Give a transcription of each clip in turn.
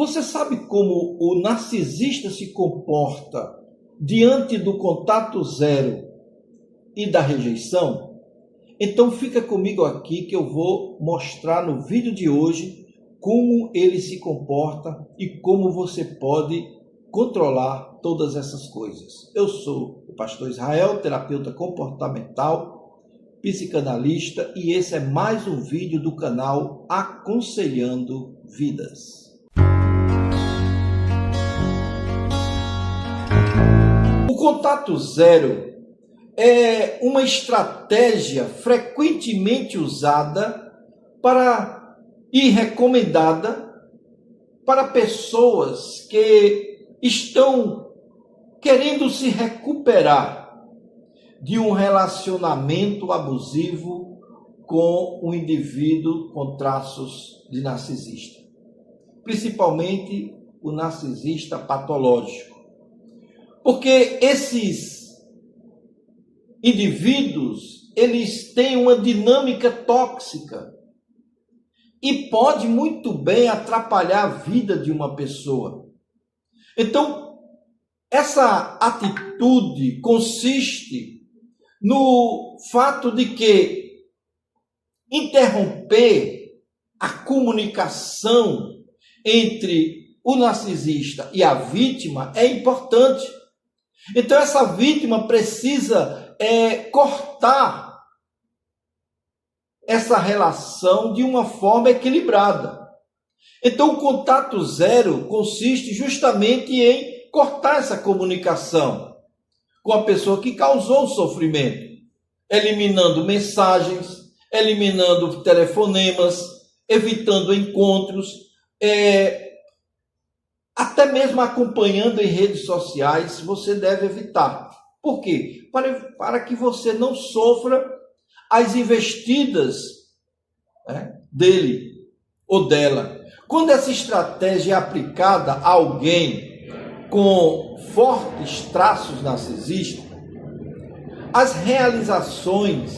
Você sabe como o narcisista se comporta diante do contato zero e da rejeição? Então fica comigo aqui que eu vou mostrar no vídeo de hoje como ele se comporta e como você pode controlar todas essas coisas. Eu sou o pastor Israel, terapeuta comportamental, psicanalista, e esse é mais um vídeo do canal Aconselhando Vidas. O contato zero é uma estratégia frequentemente usada e recomendada para pessoas que estão querendo se recuperar de um relacionamento abusivo com um indivíduo com traços de narcisista, principalmente o narcisista patológico. Porque esses indivíduos, eles têm uma dinâmica tóxica e pode muito bem atrapalhar a vida de uma pessoa. Então, essa atitude consiste no fato de que interromper a comunicação entre o narcisista e a vítima é importante. Então, essa vítima precisa cortar essa relação de uma forma equilibrada. Então, o contato zero consiste justamente em cortar essa comunicação com a pessoa que causou o sofrimento, eliminando mensagens, eliminando telefonemas, evitando encontros, até mesmo acompanhando em redes sociais, você deve evitar. Por quê? Para que você não sofra as investidas dele ou dela. Quando essa estratégia é aplicada a alguém com fortes traços narcisistas, as realizações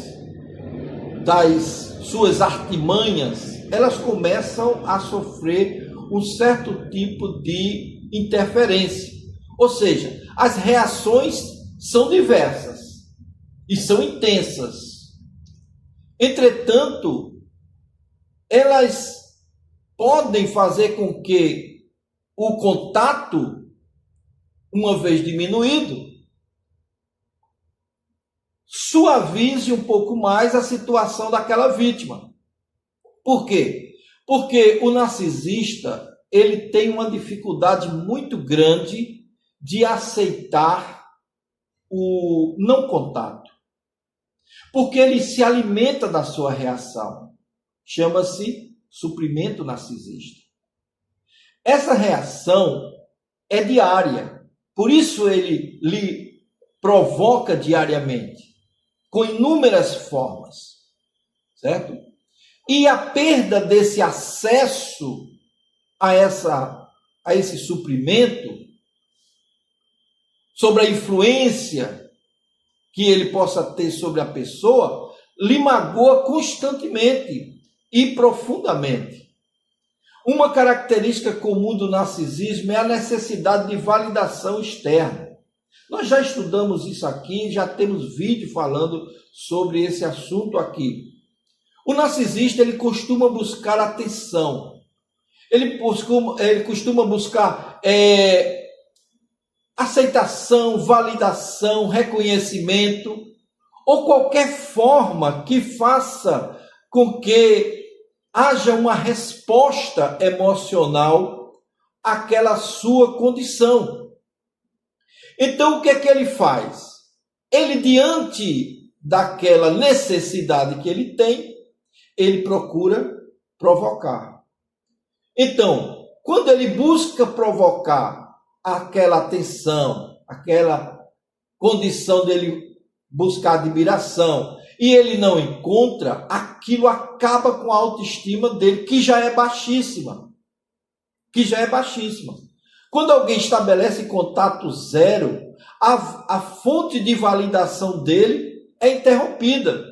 das suas artimanhas, elas começam a sofrer um certo tipo de interferência. Ou seja, as reações são diversas e são intensas. Entretanto, elas podem fazer com que o contato, uma vez diminuído, suavize um pouco mais a situação daquela vítima. Por quê? Porque o narcisista, ele tem uma dificuldade muito grande de aceitar o não contato. Porque ele se alimenta da sua reação. Chama-se suprimento narcisista. Essa reação é diária. Por isso ele lhe provoca diariamente, com inúmeras formas. Certo? E a perda desse acesso a esse suprimento, sobre a influência que ele possa ter sobre a pessoa, lhe magoa constantemente e profundamente. Uma característica comum do narcisismo é a necessidade de validação externa. Nós já estudamos isso aqui, já temos vídeo falando sobre esse assunto aqui. O narcisista, ele costuma buscar atenção. Ele costuma buscar aceitação, validação, reconhecimento, ou qualquer forma que faça com que haja uma resposta emocional àquela sua condição. Então, o que é que ele faz? Ele, diante daquela necessidade que ele tem, ele procura provocar. Então, quando ele busca provocar aquela atenção, aquela condição dele buscar admiração, e ele não encontra, aquilo acaba com a autoestima dele, que já é baixíssima. Quando alguém estabelece contato zero, a fonte de validação dele é interrompida.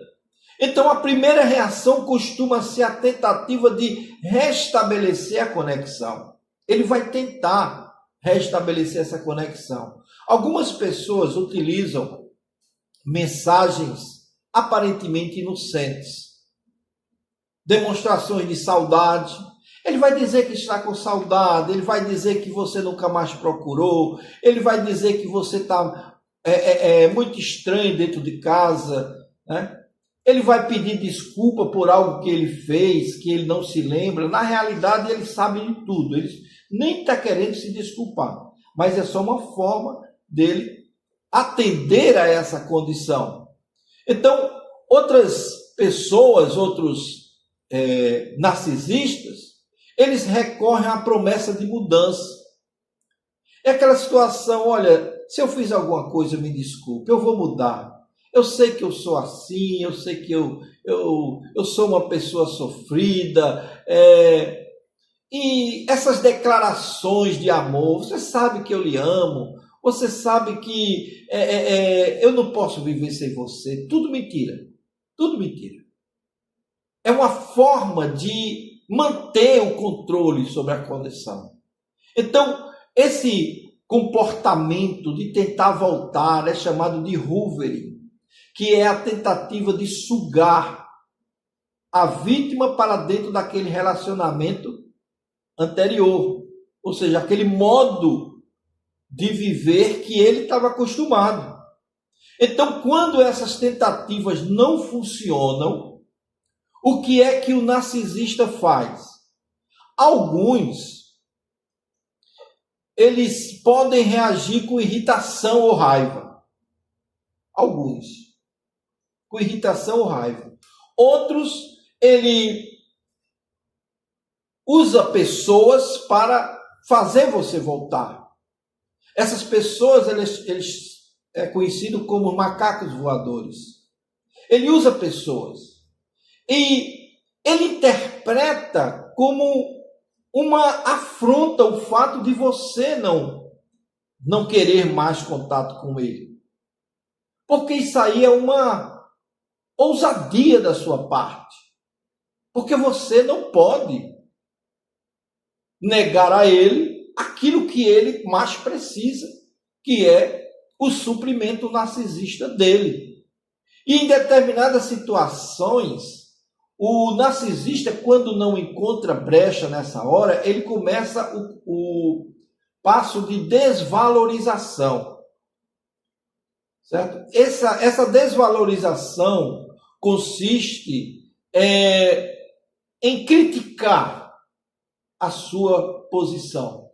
Então, a primeira reação costuma ser a tentativa de restabelecer a conexão. ele vai tentar restabelecer essa conexão. Algumas pessoas utilizam mensagens aparentemente inocentes, demonstrações de saudade. Ele vai dizer que está com saudade, ele vai dizer que você nunca mais procurou, ele vai dizer que você está muito estranho dentro de casa, né? Ele vai pedir desculpa por algo que ele fez, que ele não se lembra. Na realidade, ele sabe de tudo, ele nem está querendo se desculpar, mas é só uma forma dele atender a essa condição. Então, outras pessoas, outros narcisistas, eles recorrem à promessa de mudança. É aquela situação, olha, se eu fiz alguma coisa, me desculpe, eu vou mudar. Eu sei que eu sou assim, eu sei que eu sou uma pessoa sofrida. E essas declarações de amor, você sabe que eu lhe amo, você sabe que eu não posso viver sem você. Tudo mentira, tudo mentira. É uma forma de manter o controle sobre a condição. Então, esse comportamento de tentar voltar é chamado de hoovering, que é a tentativa de sugar a vítima para dentro daquele relacionamento anterior, ou seja, aquele modo de viver que ele estava acostumado. Então, quando essas tentativas não funcionam, o que é que o narcisista faz? Alguns, eles podem reagir com irritação ou raiva. Alguns, com irritação ou raiva. Outros, ele usa pessoas para fazer você voltar. Essas pessoas, eles é conhecido como macacos voadores. Ele usa pessoas. E ele interpreta como uma afronta o fato de você não querer mais contato com ele. Porque isso aí é uma ousadia da sua parte. Porque você não pode negar a ele aquilo que ele mais precisa, que é o suprimento narcisista dele. E em determinadas situações, o narcisista, quando não encontra brecha nessa hora, ele começa o passo de desvalorização. Certo? Essa desvalorização consiste em criticar a sua posição.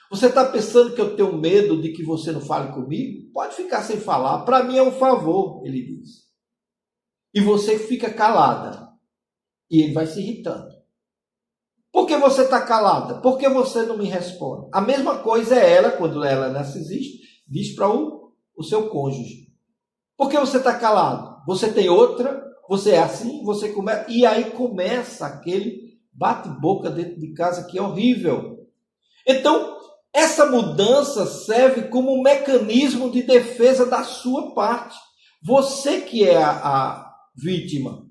Você está pensando que eu tenho medo de que você não fale comigo? Pode ficar sem falar. Para mim é um favor, ele diz. E você fica calada. E ele vai se irritando. Por que você está calada? Por que você não me responde? A mesma coisa é ela, quando ela é narcisista, diz para o seu cônjuge. Por que você está calado? Você tem outra? Você é assim? Você começa... E aí começa aquele bate-boca dentro de casa que é horrível. Então, essa mudança serve como um mecanismo de defesa da sua parte. Você que é a vítima.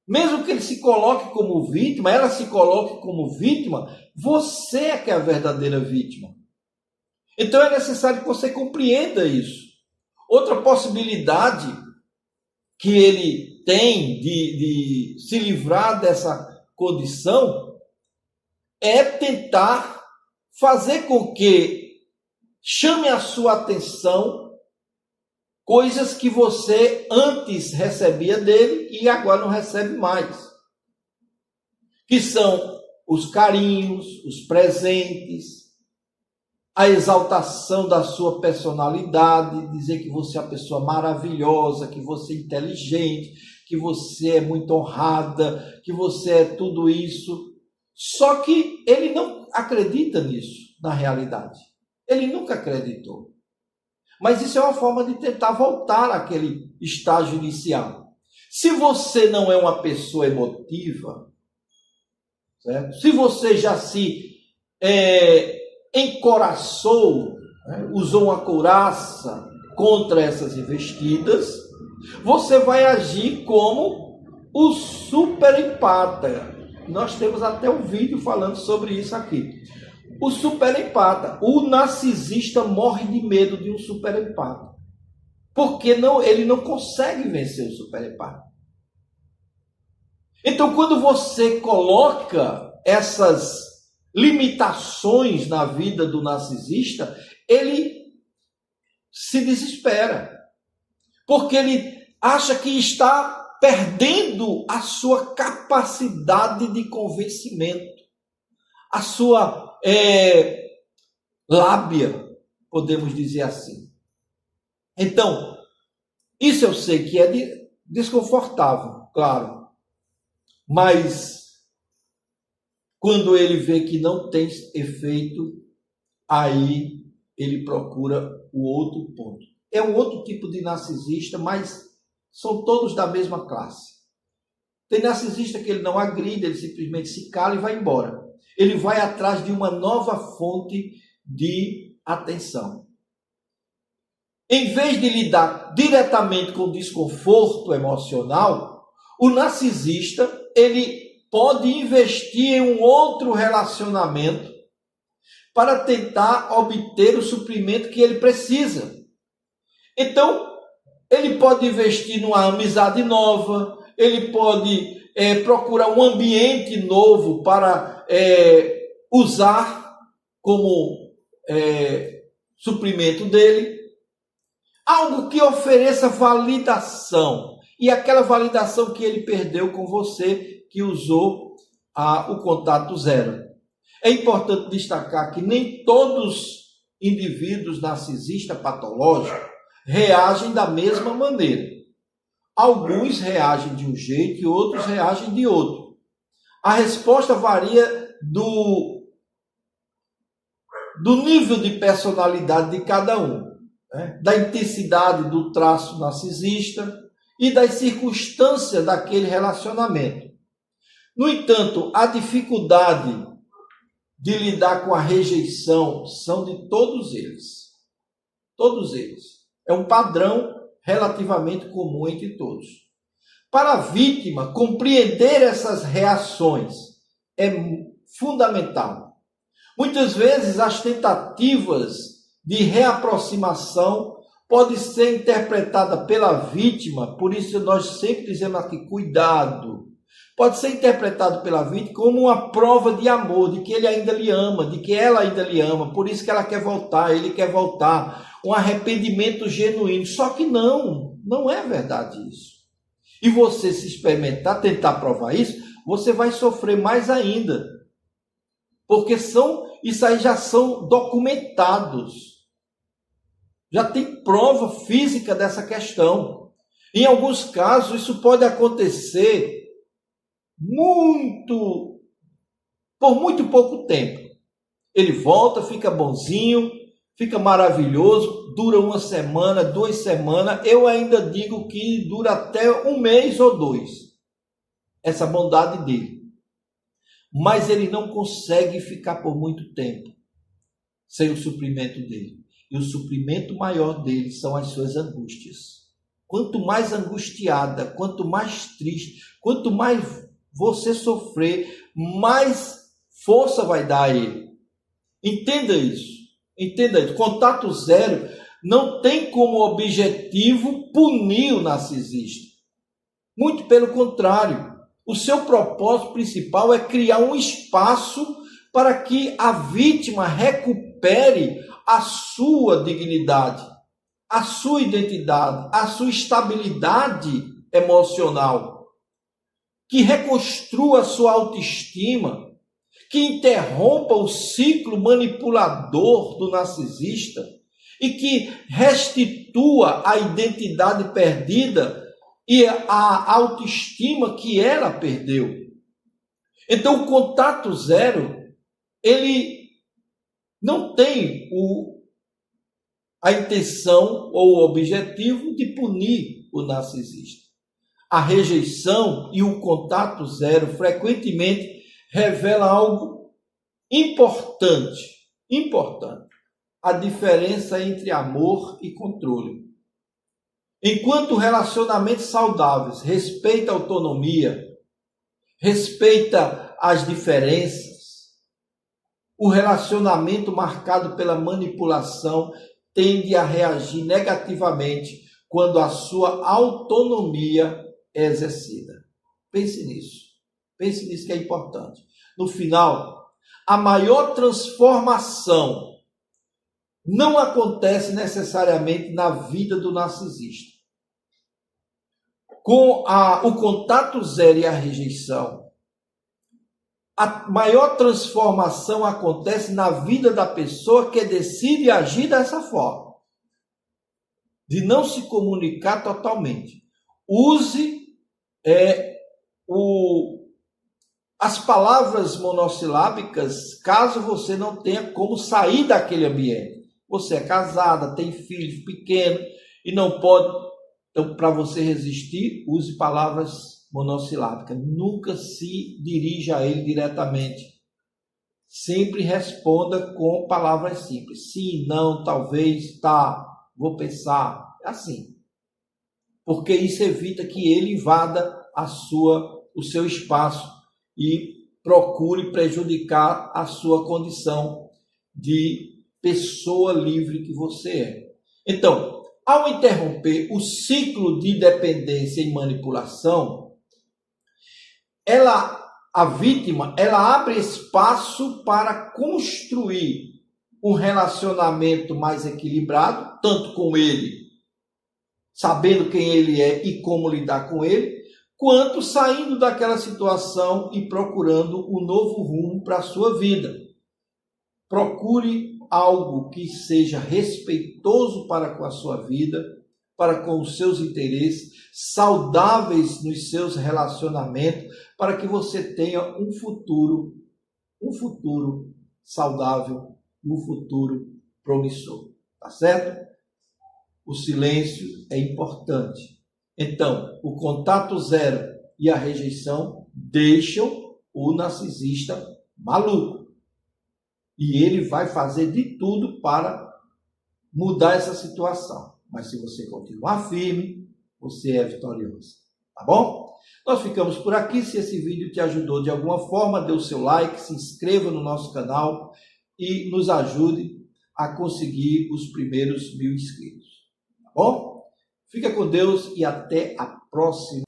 Mesmo que ele se coloque como vítima, ela se coloque como vítima, você é que é a verdadeira vítima. Então é necessário que você compreenda isso. Outra possibilidade que ele tem de se livrar dessa condição é tentar fazer com que chame a sua atenção coisas que você antes recebia dele e agora não recebe mais. Que são os carinhos, os presentes, a exaltação da sua personalidade, dizer que você é uma pessoa maravilhosa, que você é inteligente, que você é muito honrada, que você é tudo isso. Só que ele não acredita nisso, na realidade. Ele nunca acreditou. Mas isso é uma forma de tentar voltar àquele estágio inicial. Se você não é uma pessoa emotiva, certo? Se você já se encoraçou, né? Usou uma couraça contra essas investidas, você vai agir como o super empata. Nós temos até um vídeo falando sobre isso aqui. O superempata. O narcisista morre de medo de um superempata. Porque ele não consegue vencer o superempata. Então, quando você coloca essas limitações na vida do narcisista, ele se desespera. Porque ele acha que está perdendo a sua capacidade de convencimento, a sua lábia, podemos dizer assim. Então, isso eu sei que é desconfortável, claro, mas quando ele vê que não tem efeito, aí ele procura o outro ponto. É um outro tipo de narcisista, mas são todos da mesma classe. Tem narcisista que ele não agride, ele simplesmente se cala e vai embora. Ele vai atrás de uma nova fonte de atenção. Em vez de lidar diretamente com o desconforto emocional, o narcisista ele pode investir em um outro relacionamento para tentar obter o suprimento que ele precisa. Então, ele pode investir numa amizade nova, ele pode procurar um ambiente novo para usar como suprimento dele. Algo que ofereça validação. E aquela validação que ele perdeu com você, que usou o contato zero. É importante destacar que nem todos indivíduos narcisistas patológicos reagem da mesma maneira. Alguns reagem de um jeito e outros reagem de outro. A resposta varia do nível de personalidade de cada um, né? Da intensidade do traço narcisista e das circunstâncias daquele relacionamento. No entanto, a dificuldade de lidar com a rejeição são de todos eles. Todos eles. É um padrão relativamente comum entre todos. Para a vítima, compreender essas reações é fundamental. Muitas vezes, as tentativas de reaproximação podem ser interpretadas pela vítima, por isso nós sempre dizemos aqui, cuidado. Pode ser interpretado pela vítima como uma prova de amor, de que ele ainda lhe ama, de que ela ainda lhe ama, por isso que ela quer voltar, ele quer voltar. Um arrependimento genuíno. Só que não é verdade isso. E você se experimentar, tentar provar isso, você vai sofrer mais ainda. Porque isso aí já são documentados. Já tem prova física dessa questão. Em alguns casos, isso pode acontecer por muito pouco tempo. Ele volta, fica bonzinho, fica maravilhoso, dura 1 semana, 2 semanas, eu ainda digo que dura até 1 mês ou 2, essa bondade dele. Mas ele não consegue ficar por muito tempo sem o suprimento dele. E o suprimento maior dele são as suas angústias. Quanto mais angustiada, quanto mais triste, quanto mais você sofrer, mais força vai dar a ele. Entenda isso. Entenda isso. Contato zero não tem como objetivo punir o narcisista. Muito pelo contrário. O seu propósito principal é criar um espaço para que a vítima recupere a sua dignidade, a sua identidade, a sua estabilidade emocional, que reconstrua a sua autoestima, que interrompa o ciclo manipulador do narcisista e que restitua a identidade perdida e a autoestima que ela perdeu. Então, o contato zero, ele não tem a intenção ou o objetivo de punir o narcisista. A rejeição e o contato zero frequentemente revela algo importante. A diferença entre amor e controle. Enquanto relacionamentos saudáveis respeitam a autonomia, respeita as diferenças, o relacionamento marcado pela manipulação tende a reagir negativamente quando a sua autonomia é exercida. Pense nisso. Pense nisso que é importante. No final, a maior transformação não acontece necessariamente na vida do narcisista. Com o contato zero e a rejeição, a maior transformação acontece na vida da pessoa que decide agir dessa forma, de não se comunicar totalmente. Use as palavras monossilábicas caso você não tenha como sair daquele ambiente. Você é casada, tem filhos pequenos e não pode. Então, para você resistir, use palavras monossilábicas. Nunca se dirija a ele diretamente. Sempre responda com palavras simples. Sim, não, talvez, tá, vou pensar. Assim. Porque isso evita que ele invada o seu espaço e procure prejudicar a sua condição de pessoa livre que você é. Então, ao interromper o ciclo de dependência e manipulação, a vítima, ela abre espaço para construir um relacionamento mais equilibrado, tanto com ele, sabendo quem ele é e como lidar com ele, quanto saindo daquela situação e procurando um novo rumo para a sua vida. Procure algo que seja respeitoso para com a sua vida, para com os seus interesses, saudáveis nos seus relacionamentos, para que você tenha um futuro saudável e um futuro promissor. Tá certo? O silêncio é importante. Então, o contato zero e a rejeição deixam o narcisista maluco. E ele vai fazer de tudo para mudar essa situação. Mas se você continuar firme, você é vitorioso. Tá bom? Nós ficamos por aqui. Se esse vídeo te ajudou de alguma forma, dê o seu like, se inscreva no nosso canal e nos ajude a conseguir os primeiros 1000 inscritos. Tá bom? Fica com Deus e até a próxima.